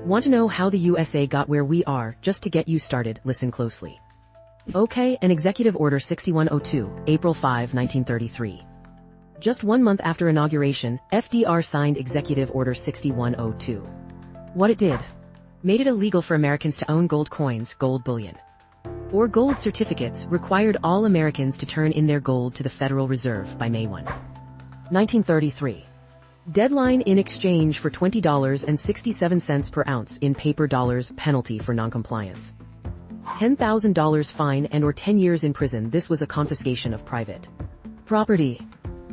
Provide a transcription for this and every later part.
Want to know how the USA got where we are? Just to get you started, listen closely. Okay, an Executive Order 6102, April 5, 1933. Just 1 month after inauguration, FDR signed Executive Order 6102. What it did? Made it illegal for Americans to own gold coins, gold bullion, or gold certificates, required all Americans to turn in their gold to the Federal Reserve by May 1, 1933. Deadline in exchange for $20.67 per ounce in paper dollars, penalty for noncompliance. $10,000 fine and or 10 years in prison. This was a confiscation of private property.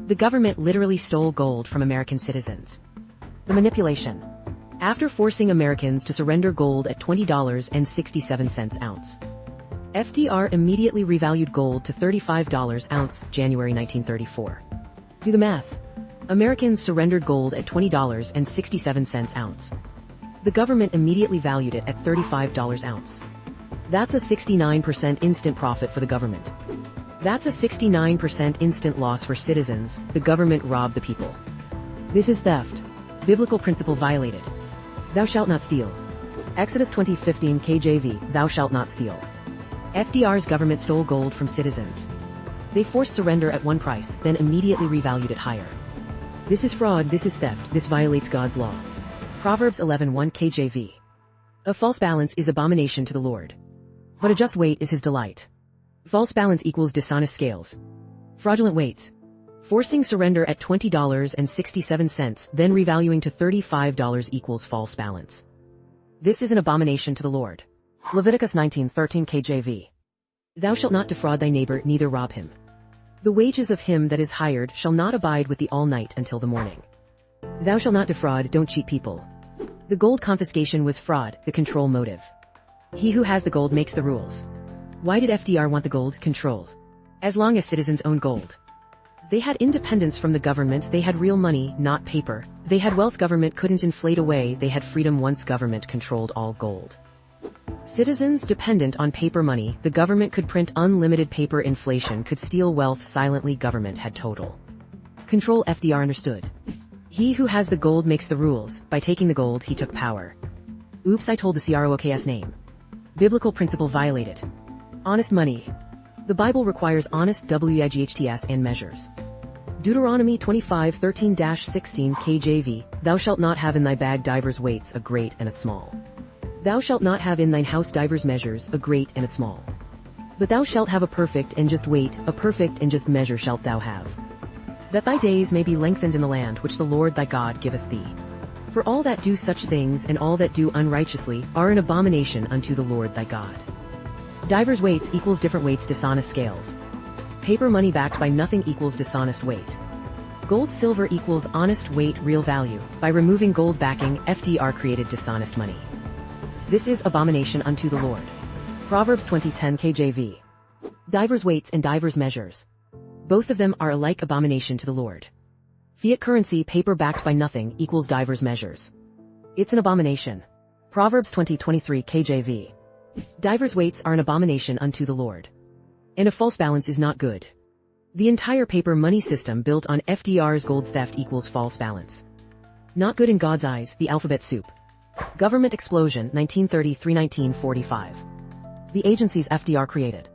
The government literally stole gold from American citizens. The manipulation. After forcing Americans to surrender gold at $20.67 ounce, FDR immediately revalued gold to $35 ounce, January 1934. Do the math. Americans surrendered gold at $20.67 ounce. The government immediately valued it at $35 ounce. That's a 69% instant profit for the government. That's a 69% instant loss for citizens. The government robbed the people. This is theft. Biblical principle violated. Thou shalt not steal. Exodus 20:15 KJV, thou shalt not steal. FDR's government stole gold from citizens. They forced surrender at one price, then immediately revalued it higher. This is fraud, this is theft, this violates God's law. Proverbs 11:1 KJV. A false balance is abomination to the Lord, but a just weight is his delight. False balance equals dishonest scales. Fraudulent weights. Forcing surrender at $20.67, then revaluing to $35 equals false balance. This is an abomination to the Lord. Leviticus 19:13 KJV. Thou shalt not defraud thy neighbor, neither rob him. The wages of him that is hired shall not abide with thee all night until the morning. Thou shalt not defraud, don't cheat people. The gold confiscation was fraud, the control motive. He who has the gold makes the rules. Why did FDR want the gold? Control. As long as citizens owned gold, they had independence from the government, they had real money, not paper. They had wealth government couldn't inflate away, they had freedom once government controlled all gold. Citizens dependent on paper money, the government could print unlimited paper, inflation could steal wealth silently, government had total control. FDR understood. He who has the gold makes the rules. By taking the gold, he took power. Oops, I told the CROOK's name. Biblical principle violated. Honest money. The Bible requires honest WIGHTS and measures. Deuteronomy 25:13-16 KJV, thou shalt not have in thy bag divers weights, a great and a small. Thou shalt not have in thine house divers measures, a great and a small. But thou shalt have a perfect and just weight, a perfect and just measure shalt thou have. That thy days may be lengthened in the land which the Lord thy God giveth thee. For all that do such things and all that do unrighteously are an abomination unto the Lord thy God. Divers weights equals different weights, dishonest scales. Paper money backed by nothing equals dishonest weight. Gold silver equals honest weight, real value. By removing gold backing, FDR created dishonest money. This is abomination unto the Lord. Proverbs 20:10 KJV. Divers weights and divers measures. Both of them are alike abomination to the Lord. Fiat currency, paper backed by nothing, equals divers measures. It's an abomination. Proverbs 20:23 KJV. Divers weights are an abomination unto the Lord. And a false balance is not good. The entire paper money system built on FDR's gold theft equals false balance. Not good in God's eyes. The alphabet soup. Government explosion, 1933-1945. The agencies FDR created.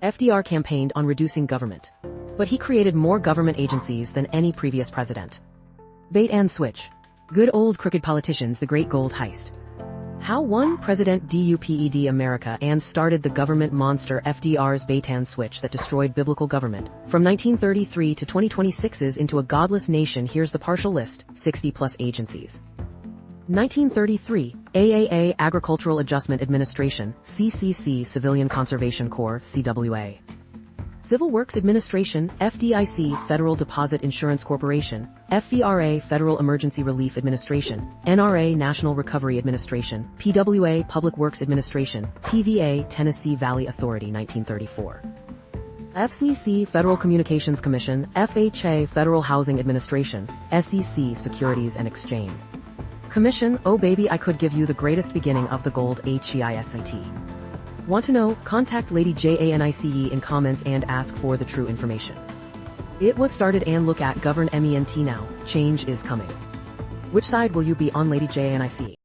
FDR campaigned on reducing government, but he created more government agencies than any previous president. Bait and switch. Good old crooked politicians, the great gold heist. How one president duped America and started the government monster FDR's bait and switch that destroyed biblical government from 1933 to 2026's into a godless nation. Here's the partial list, 60 plus agencies. 1933, AAA Agricultural Adjustment Administration, CCC Civilian Conservation Corps, CWA. Civil Works Administration, FDIC Federal Deposit Insurance Corporation, FVRA Federal Emergency Relief Administration, NRA National Recovery Administration, PWA Public Works Administration, TVA Tennessee Valley Authority 1934. FCC Federal Communications Commission, FHA Federal Housing Administration, SEC Securities and Exchange Commission. Oh baby, I could give you the greatest beginning of the gold HEISAT. Want to know? Contact Lady JANICE in comments and ask for the true information. It was started and look at govern MENT now. Change is coming. Which side will you be on, Lady JANICE?